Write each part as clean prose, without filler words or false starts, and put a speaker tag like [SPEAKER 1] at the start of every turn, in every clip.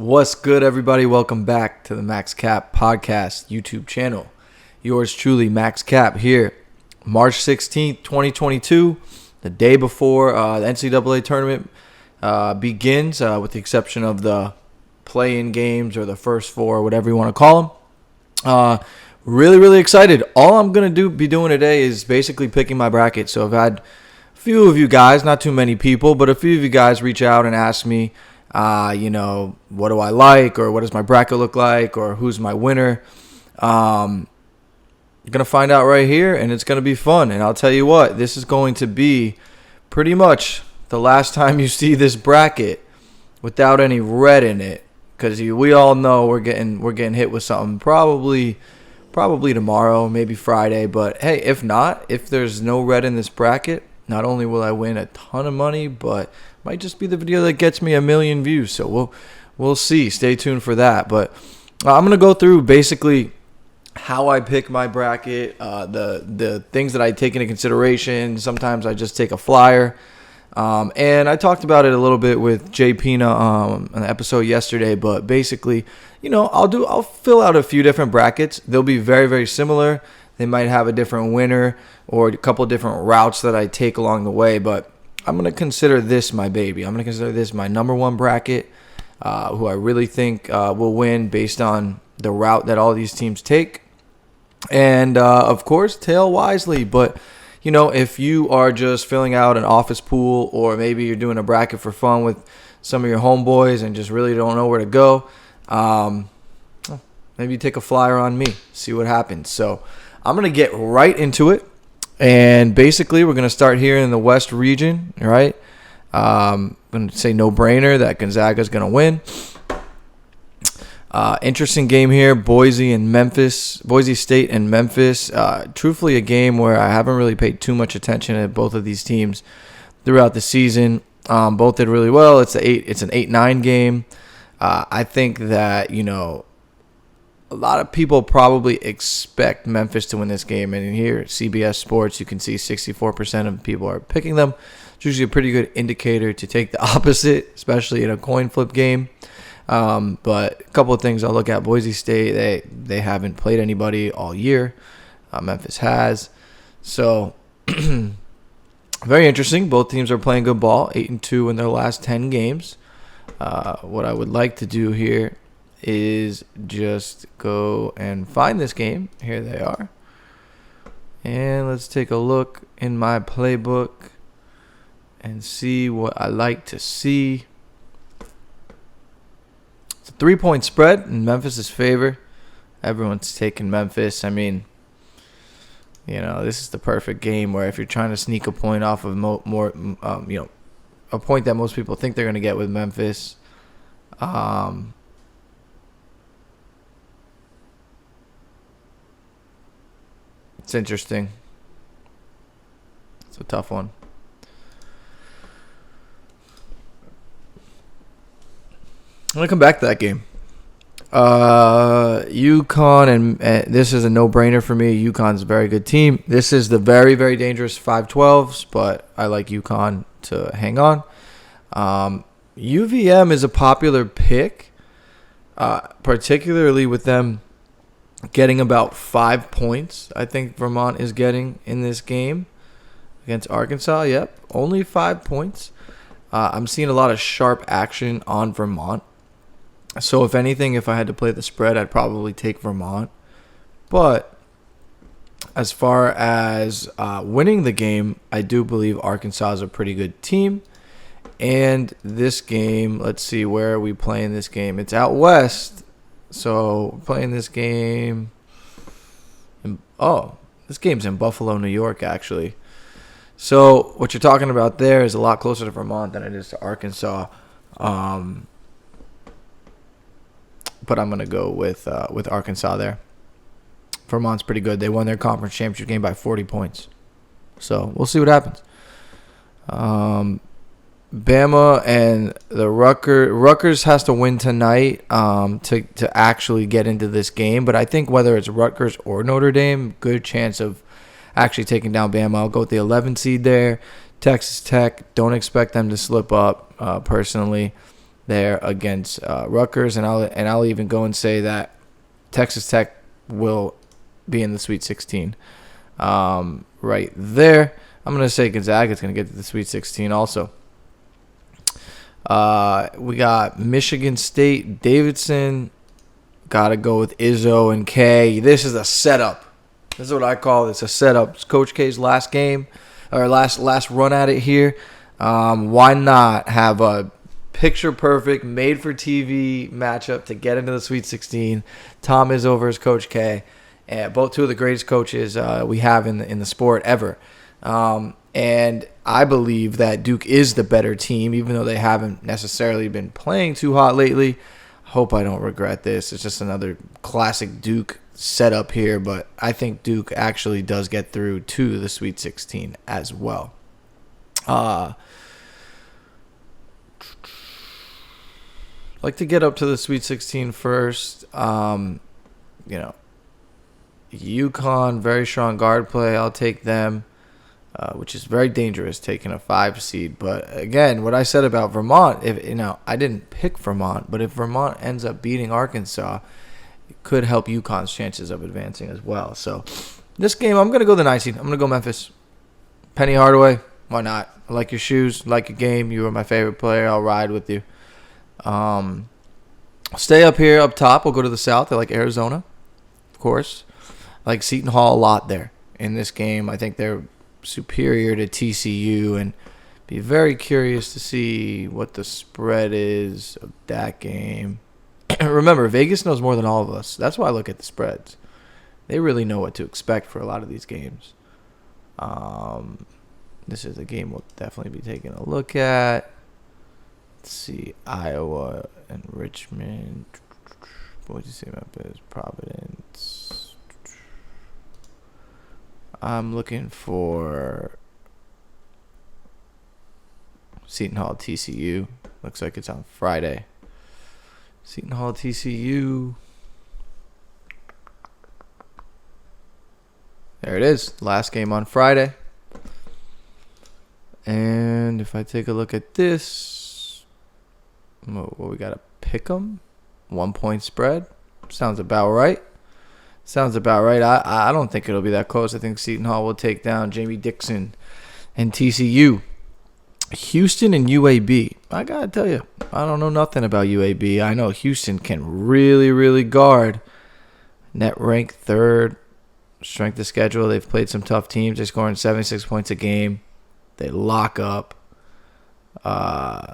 [SPEAKER 1] What's good, everybody? Welcome back to the MaxCap podcast YouTube channel. Yours truly, MaxCap, here, March 16th, 2022, the day before the NCAA Tournament begins, with the exception of the play-in games or the first four, whatever you want to call them. Really excited. All I'm going to be doing today is basically picking my bracket. So I've had a few of you guys, not too many people, but a few of you guys reach out and ask me, what do I like, or what does my bracket look like, or who's my winner? You're going to find out right here, and it's going to be fun. And I'll tell you what, this is going to be pretty much the last time you see this bracket without any red in it, because we all know we're getting hit with something probably tomorrow, maybe Friday. But hey, if not, if there's no red in this bracket, not only will I win a ton of money, but might just be the video that gets me 1 million views. So we'll see. Stay tuned for that. But I'm gonna go through basically how I pick my bracket, the things that I take into consideration. Sometimes I just take a flyer, and I talked about it a little bit with Jay Pina on the episode yesterday. But basically, I'll fill out a few different brackets. They'll be very similar. They might have a different winner or a couple different routes that I take along the way, but I'm going to consider this my baby. I'm going to consider this my number one bracket, who I really think will win based on the route that all these teams take. And, of course, tail wisely. But, if you are just filling out an office pool, or maybe you're doing a bracket for fun with some of your homeboys and just really don't know where to go, maybe you take a flyer on me, see what happens. So I'm going to get right into it. And basically, we're going to start here in the West region, right? I'm going to say no-brainer that Gonzaga is going to win. Interesting game here, Boise State and Memphis. Truthfully, a game where I haven't really paid too much attention to both of these teams throughout the season. Both did really well. It's an 8-9 game. I think that, a lot of people probably expect Memphis to win this game. And here at CBS Sports, you can see 64% of people are picking them. It's usually a pretty good indicator to take the opposite, especially in a coin flip game. But a couple of things I'll look at. Boise State, they haven't played anybody all year. Memphis has. So, very interesting. Both teams are playing good ball, 8-2 in their last 10 games. What I would like to do here is just go and find this game. Here they are. And let's take a look in my playbook and see what I like to see. It's a 3-point spread in Memphis' favor. Everyone's taking Memphis. I mean, this is the perfect game where if you're trying to sneak a point off of a point that most people think they're going to get with Memphis, it's interesting. It's a tough one. I'm going to come back to that game. UConn, and this is a no-brainer for me. UConn's a very good team. This is the very dangerous 5-12s, but I like UConn to hang on. UVM is a popular pick, particularly with them getting about 5 points. I think Vermont is getting in this game against Arkansas. Yep, only 5 points. I'm seeing a lot of sharp action on Vermont. So if anything, if I had to play the spread, I'd probably take Vermont. But as far as winning the game, I do believe Arkansas is a pretty good team. And this game, let's see, where are we playing this game? It's out west. So playing this game, this game's in Buffalo, New York, actually. So what you're talking about there is a lot closer to Vermont than it is to Arkansas. But I'm gonna go with Arkansas there. Vermont's pretty good. They won their conference championship game by 40 points. So we'll see what happens. Bama and the Rutgers has to win tonight to actually get into this game. But I think whether it's Rutgers or Notre Dame, good chance of actually taking down Bama. I'll go with the 11 seed there. Texas Tech, don't expect them to slip up personally. there against Rutgers, and I'll even go and say that Texas Tech will be in the Sweet 16. Right there, I'm gonna say Gonzaga's gonna get to the Sweet 16 also. We got Michigan State, Davidson. Gotta go with Izzo and K. This is a setup. This is what I call this, a setup. It's Coach K's last game, or last run at it here. Why not have a picture-perfect, made-for-TV matchup to get into the Sweet 16? Tom Izzo versus Coach K. Both two of the greatest coaches we have in the sport ever. And I believe that Duke is the better team, even though they haven't necessarily been playing too hot lately. Hope I don't regret this. It's just another classic Duke setup here, but I think Duke actually does get through to the Sweet 16 as well. Like to get up to the Sweet 16 first. UConn, very strong guard play. I'll take them, which is very dangerous, taking a 5 seed. But again, what I said about Vermont, I didn't pick Vermont, but if Vermont ends up beating Arkansas, it could help UConn's chances of advancing as well. So this game, I'm going to go the 9 seed. I'm going to go Memphis. Penny Hardaway, why not? I like your shoes, like your game. You are my favorite player. I'll ride with you. Stay up here, up top. We'll go to the south. I like Arizona, of course. I like Seton Hall a lot there in this game. I think they're superior to TCU, and be very curious to see what the spread is of that game. Remember, Vegas knows more than all of us. That's why I look at the spreads. They really know what to expect for a lot of these games. This is a game we'll definitely be taking a look at. Let's see, Iowa and Richmond. What did you say about this? Providence. I'm looking for Seton Hall TCU. Looks like it's on Friday. Seton Hall TCU. There it is. Last game on Friday. And if I take a look at this, what we got to pick 'em. 1 point spread. Sounds about right. I don't think it'll be that close. I think Seton Hall will take down Jamie Dixon and TCU. Houston and UAB. I got to tell you, I don't know nothing about UAB. I know Houston can really, really guard. Net rank 3rd. Strength of schedule. They've played some tough teams. They're scoring 76 points a game. They lock up. I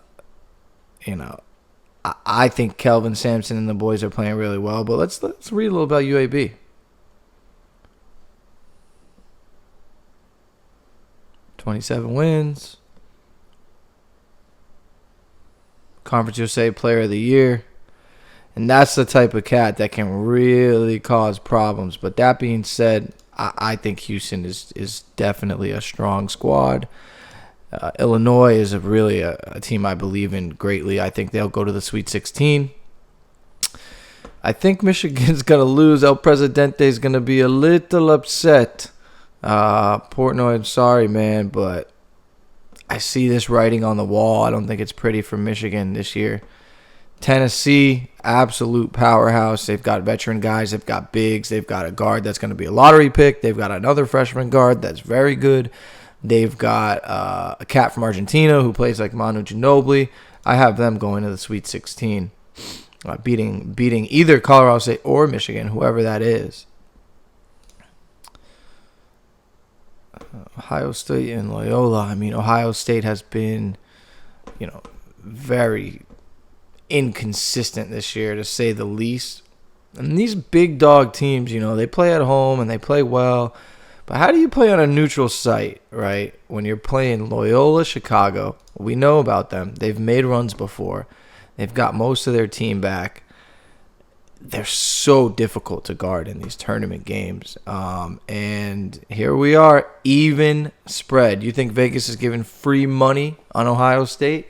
[SPEAKER 1] think Kelvin Sampson and the boys are playing really well. But let's read a little about UAB. 27 wins. Conference USA Player of the Year. And that's the type of cat that can really cause problems. But that being said, I think Houston is definitely a strong squad. Illinois is really a team I believe in greatly. I think they'll go to the Sweet 16. I think Michigan's going to lose. El Presidente is going to be a little upset. Portnoy, I'm sorry, man, but I see this writing on the wall. I don't think it's pretty for Michigan this year. Tennessee, absolute powerhouse. They've got veteran guys. They've got bigs. They've got a guard that's going to be a lottery pick. They've got another freshman guard that's very good. They've got a cat from Argentina who plays like Manu Ginobili. I have them going to the Sweet 16, beating either Colorado State or Michigan, whoever that is. Ohio State and Loyola. I mean, Ohio State has been, very inconsistent this year, to say the least. And these big dog teams, they play at home and they play well. But how do you play on a neutral site, right? When you're playing Loyola Chicago, we know about them. They've made runs before. They've got most of their team back. They're so difficult to guard in these tournament games. And here we are, even spread. You think Vegas is giving free money on Ohio State?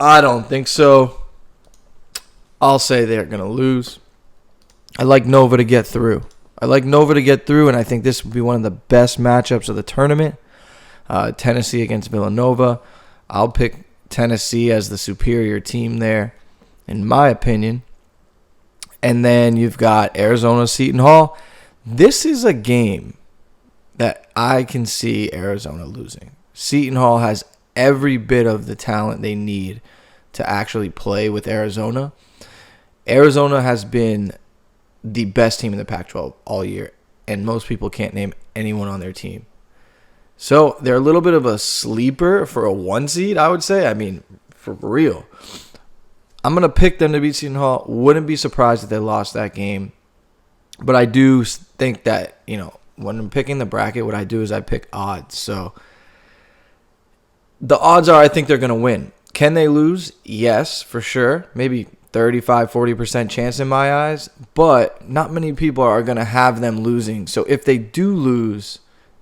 [SPEAKER 1] I don't think so. I'll say they're going to lose. I like Nova to get through. And I think this will be one of the best matchups of the tournament. Tennessee against Villanova. I'll pick Tennessee as the superior team there, in my opinion. And then you've got Arizona Seton Hall. This is a game that I can see Arizona losing. Seton Hall has every bit of the talent they need to actually play with Arizona. Arizona has been the best team in the Pac-12 all year, and most people can't name anyone on their team. So they're a little bit of a sleeper for a 1 seed, I would say. I mean, for real. I'm going to pick them to beat Seton Hall. Wouldn't be surprised if they lost that game. But I do think that, when I'm picking the bracket, what I do is I pick odds. So the odds are I think they're going to win. Can they lose? Yes, for sure. Maybe 35-40% chance in my eyes. But not many people are going to have them losing. So if they do lose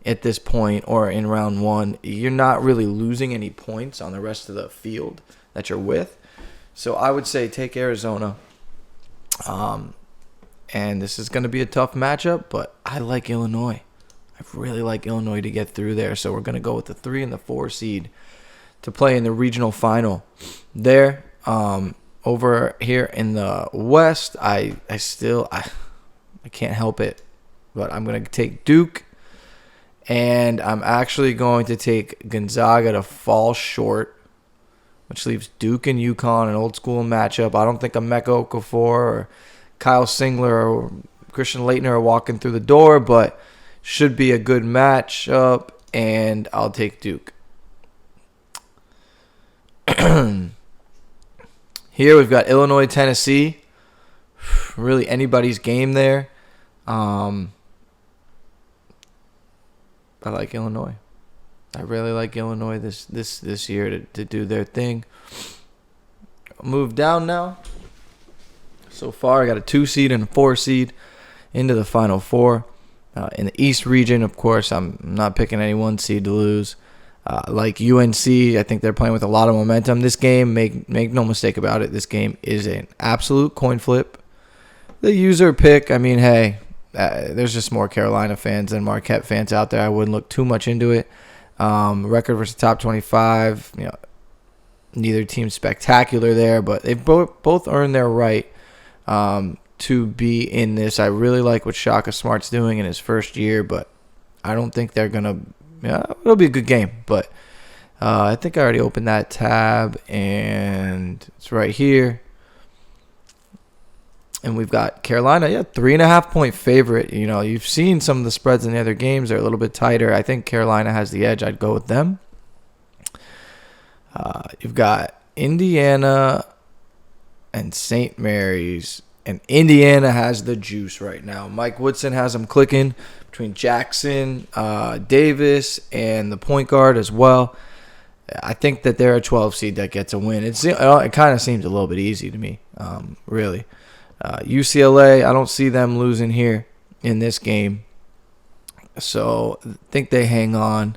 [SPEAKER 1] at this point or in round 1, you're not really losing any points on the rest of the field that you're with. So I would say take Arizona. And this is going to be a tough matchup, but I like Illinois. I really like Illinois to get through there. So we're going to go with the 3 and the 4 seed to play in the regional final there. Over here in the West, I can't help it, but I'm going to take Duke. And I'm actually going to take Gonzaga to fall short, which leaves Duke and UConn, an old school matchup. I don't think Emeka Okafor or Kyle Singler or Christian Laettner are walking through the door, but should be a good matchup, and I'll take Duke. Here we've got Illinois, Tennessee. Really anybody's game there. I like Illinois. I really like Illinois this year to do their thing. I'll move down now. So far, I got a 2 seed and a 4 seed into the Final Four. In the East region, of course, I'm not picking any 1 seed to lose. Like UNC, I think they're playing with a lot of momentum. This game, make no mistake about it, this game is an absolute coin flip. The user pick, I mean, hey, there's just more Carolina fans than Marquette fans out there. I wouldn't look too much into it. Record versus top 25, neither team's spectacular there, but they've both earned their right to be in this. I really like what Shaka Smart's doing in his first year, but I don't think they're going to it'll be a good game. But I think I already opened that tab, and it's right here. And we've got Carolina, 3.5 point favorite. You've seen some of the spreads in the other games. They're a little bit tighter. I think Carolina has the edge. I'd go with them. You've got Indiana and St. Mary's. And Indiana has the juice right now. Mike Woodson has them clicking between Jackson, Davis, and the point guard as well. I think that they're a 12 seed that gets a win. It kind of seems a little bit easy to me, really. UCLA, I don't see them losing here in this game. So I think they hang on.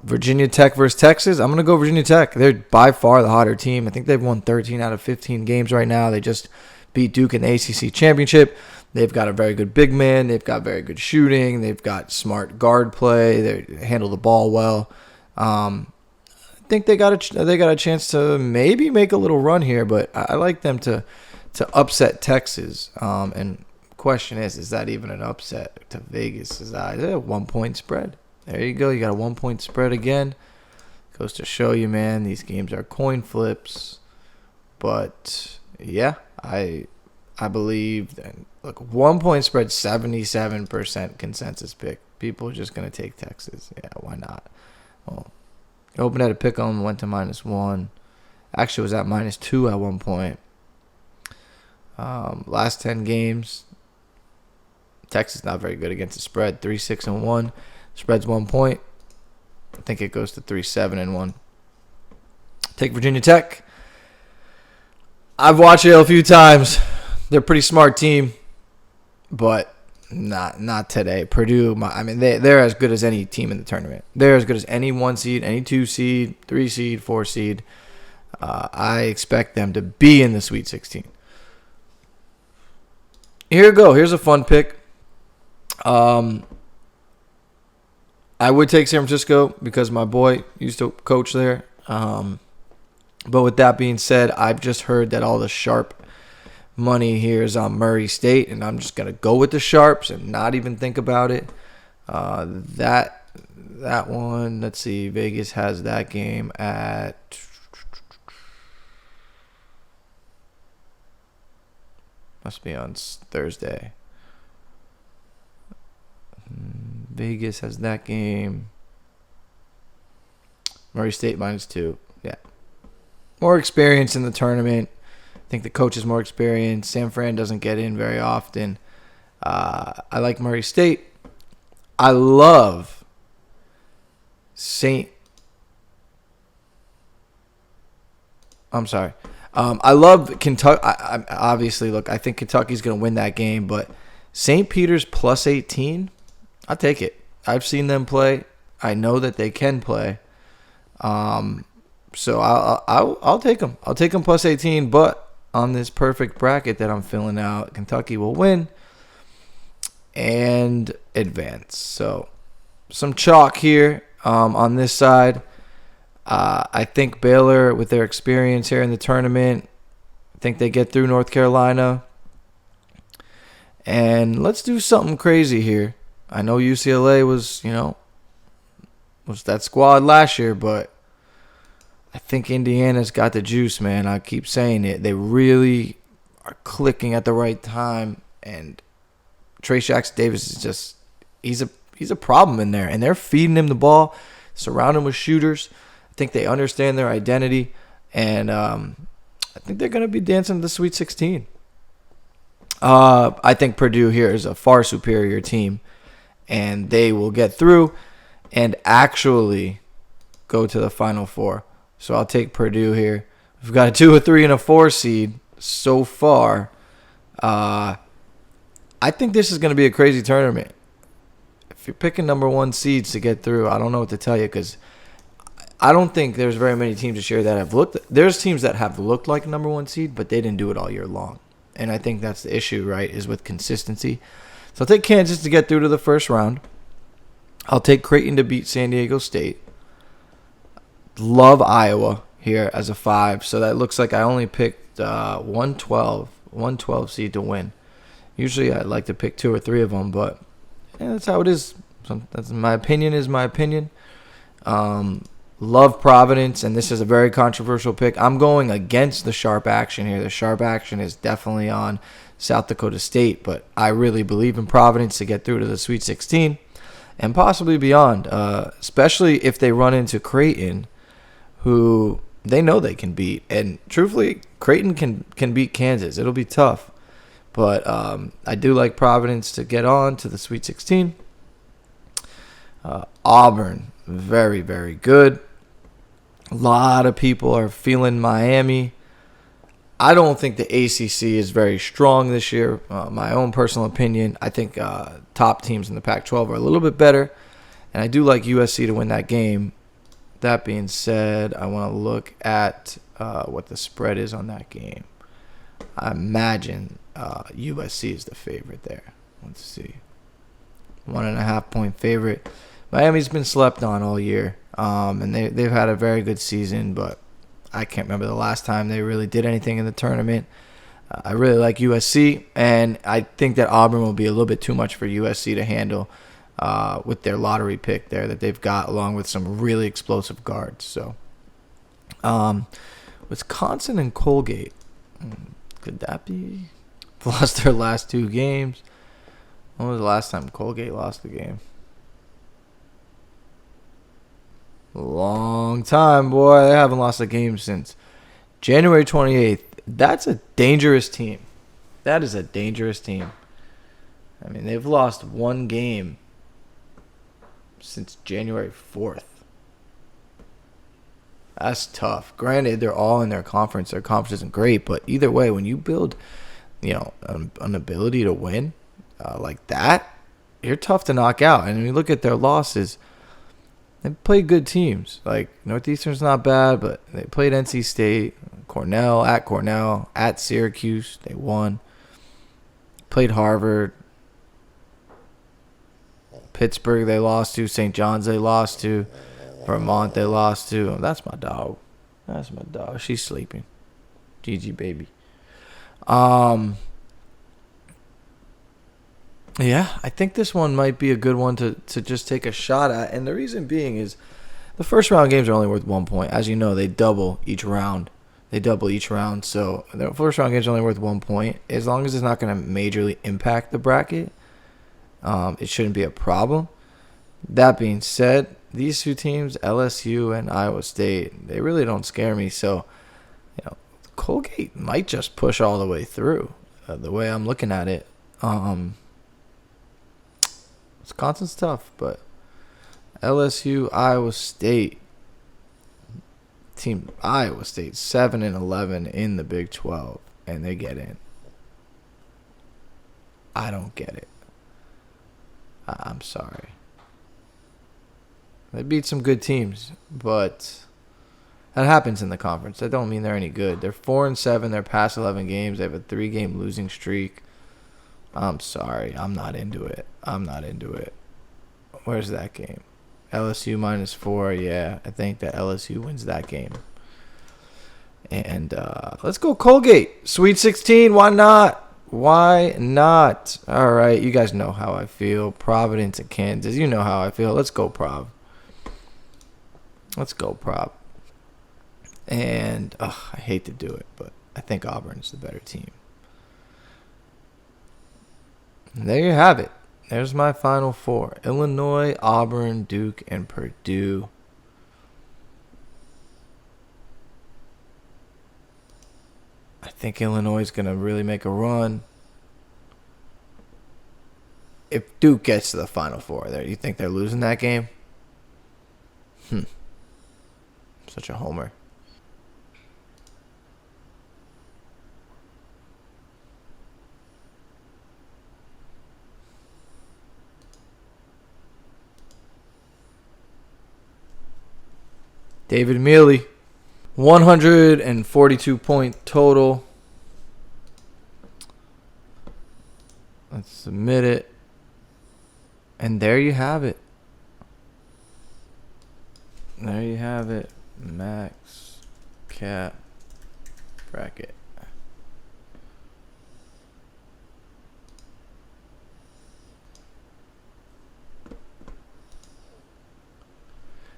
[SPEAKER 1] Virginia Tech versus Texas. I'm going to go Virginia Tech. They're by far the hotter team. I think they've won 13 out of 15 games right now. They just beat Duke in the ACC championship. They've got a very good big man. They've got very good shooting. They've got smart guard play. They handle the ball well. I think they got a chance to maybe make a little run here, but I like them to upset Texas. And question is that even an upset to Vegas? Is that a 1 point spread? There you go. You got a 1 point spread again. Goes to show you, man, these games are coin flips. But yeah, I believe that, look, 1 point spread, 77% consensus pick. People are just gonna take Texas. Yeah, why not? Well, opened at a pick on, went to -1. Actually, was at -2 at one point. Last 10 games, Texas not very good against the spread. 3-6-1. Spread's 1 point. I think it goes to 3-7-1. Take Virginia Tech. I've watched it a few times. They're a pretty smart team, but not today. Purdue, they're as good as any team in the tournament. They're as good as any 1 seed, any 2 seed, 3 seed, 4 seed. I expect them to be in the Sweet 16. Here we go. Here's a fun pick. I would take San Francisco because my boy used to coach there. But with that being said, I've just heard that all the sharp money here is on Murray State, and I'm just going to go with the sharps and not even think about it. That one, let's see, Vegas has that game at must be on Thursday. Vegas has that game. Murray State -2. Yeah. More experience in the tournament. I think the coach is more experienced. San Fran doesn't get in very often. I like Murray State. I love I love Kentucky. Obviously, look, I think Kentucky's going to win that game, but St. Peter's +18, I'll take it. I've seen them play. I know that they can play. So I'll take them. I'll take them +18, but on this perfect bracket that I'm filling out, Kentucky will win and advance. So some chalk here on this side. I think Baylor, with their experience here in the tournament, I think they get through North Carolina. And let's do something crazy here. I know UCLA was that squad last year, but I think Indiana's got the juice, man. I keep saying it. They really are clicking at the right time, and Trace Jackson Davis is just he's a problem in there, and they're feeding him the ball, surrounding him with shooters. I think they understand their identity, and I think they're going to be dancing to the Sweet 16. I think Purdue here is a far superior team, and they will get through and actually go to the Final Four. So I'll take Purdue here. We've got a 2, a 3, and a 4 seed so far. I think this is going to be a crazy tournament. If you're picking number 1 seeds to get through, I don't know what to tell you, because I don't think there's very many teams this year that have looked. There's teams that have looked like a number 1 seed, but they didn't do it all year long. And I think that's the issue, right, is with consistency. So I'll take Kansas to get through to the first round. I'll take Creighton to beat San Diego State. Love Iowa here as a 5. So that looks like I only picked 112 seed to win. Usually I'd like to pick 2 or 3 of them, but that's how it is. That's my opinion is my opinion. Love Providence, and this is a very controversial pick. I'm going against the sharp action here. The sharp action is definitely on South Dakota State, but I really believe in Providence to get through to the Sweet 16 and possibly beyond, especially if they run into Creighton, who they know they can beat. And truthfully, Creighton can beat Kansas. It'll be tough, but I do like Providence to get on to the Sweet 16. Auburn, very, very good. A lot of people are feeling Miami. I don't think the ACC is very strong this year. My own personal opinion, I think top teams in the Pac-12 are a little bit better, and I do like USC to win that game. That being said, I want to look at what the spread is on that game. I imagine USC is the favorite there. Let's see. 1.5 point favorite. Miami's been slept on all year, and they've had a very good season, but I can't remember the last time they really did anything in the tournament. I really like USC, and I think that Auburn will be a little bit too much for USC to handle with their lottery pick there that they've got, along with some really explosive guards. So, Wisconsin and Colgate, could that be? Lost their last 2 games. When was the last time Colgate lost the game? Long time, boy. They haven't lost a game since January 28th. That's a dangerous team. That is a dangerous team. I mean, they've lost 1 game since January 4th. That's tough. Granted, they're all in their conference. Their conference isn't great, but either way, when you build, an ability to win like that, you're tough to knock out. And when you look at their losses, they played good teams. Like, Northeastern's not bad, but they played NC State, Cornell, at Syracuse. They won. Played Harvard. Pittsburgh they lost to. St. John's they lost to. Vermont they lost to. That's my dog. That's my dog. She's sleeping. Gigi, baby. Yeah, I think this one might be a good one to just take a shot at. And the reason being is the first round games are only worth 1 point. As you know, they double each round. So the first round games are only worth 1 point. As long as it's not going to majorly impact the bracket, it shouldn't be a problem. That being said, these two teams, LSU and Iowa State, they really don't scare me. So, Colgate might just push all the way through. The way I'm looking at it. Wisconsin's tough, but LSU, Iowa State. Team Iowa State 7-11 in the Big 12, and they get in. I don't get it. I'm sorry. They beat some good teams, but that happens in the conference. That don't mean they're any good. They're 4-7. They're past 11 games. They have a 3-game losing streak. I'm sorry. I'm not into it. Where's that game? LSU -4. Yeah, I think that LSU wins that game. And let's go Colgate. Sweet 16. Why not? All right. You guys know how I feel. Providence and Kansas. You know how I feel. Let's go Prov. And I hate to do it, but I think Auburn's the better team. And there you have it. There's my final four. Illinois, Auburn, Duke, and Purdue. I think Illinois is going to really make a run. If Duke gets to the Final Four there, you think they're losing that game? Such a homer. David Mealy, 142-point total. Let's submit it. And there you have it. MaxCap bracket.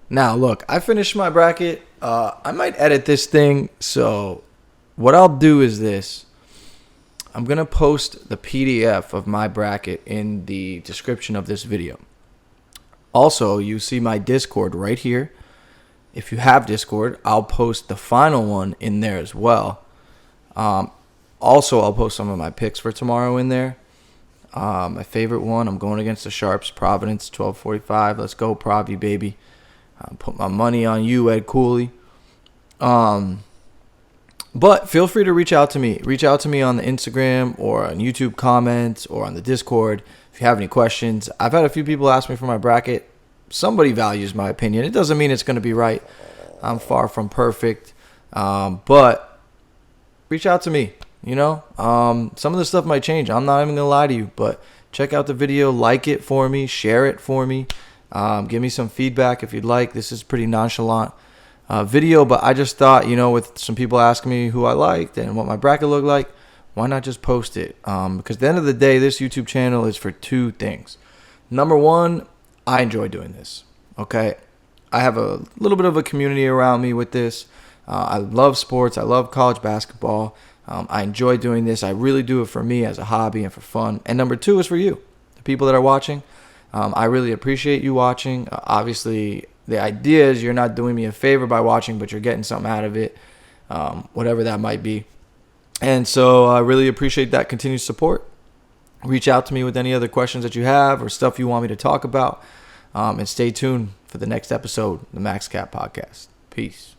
[SPEAKER 1] Now, look, I finished my bracket. I might edit this thing. So what I'll do is this. I'm going to post the PDF of my bracket in the description of this video. Also, you see my Discord right here. If you have Discord, I'll post the final one in there as well. Also, I'll post some of my picks for tomorrow in there. My favorite one, I'm going against the Sharps, Providence, 12:45. Let's go, Provi, baby. Put my money on you, Ed Cooley. But feel free to reach out to me. Reach out to me on the Instagram or on YouTube comments or on the Discord if you have any questions. I've had a few people ask me for my bracket. Somebody values my opinion. It doesn't mean it's going to be right. I'm far from perfect. But reach out to me. Some of the stuff might change. I'm not even going to lie to you. But check out the video. Like it for me. Share it for me. Give me some feedback if you'd like. This is pretty nonchalant video, but I just thought, with some people asking me who I liked and what my bracket looked like, why not just post it? Because at the end of the day, this YouTube channel is for two things. Number one, I enjoy doing this. Okay, I have a little bit of a community around me with this. I love sports. I love college basketball. I enjoy doing this. I really do it for me as a hobby and for fun. And number two is for you, the people that are watching. I really appreciate you watching. Obviously, the idea is you're not doing me a favor by watching, but you're getting something out of it, whatever that might be. And so I really appreciate that continued support. Reach out to me with any other questions that you have or stuff you want me to talk about. And stay tuned for the next episode of the MaxCap podcast. Peace.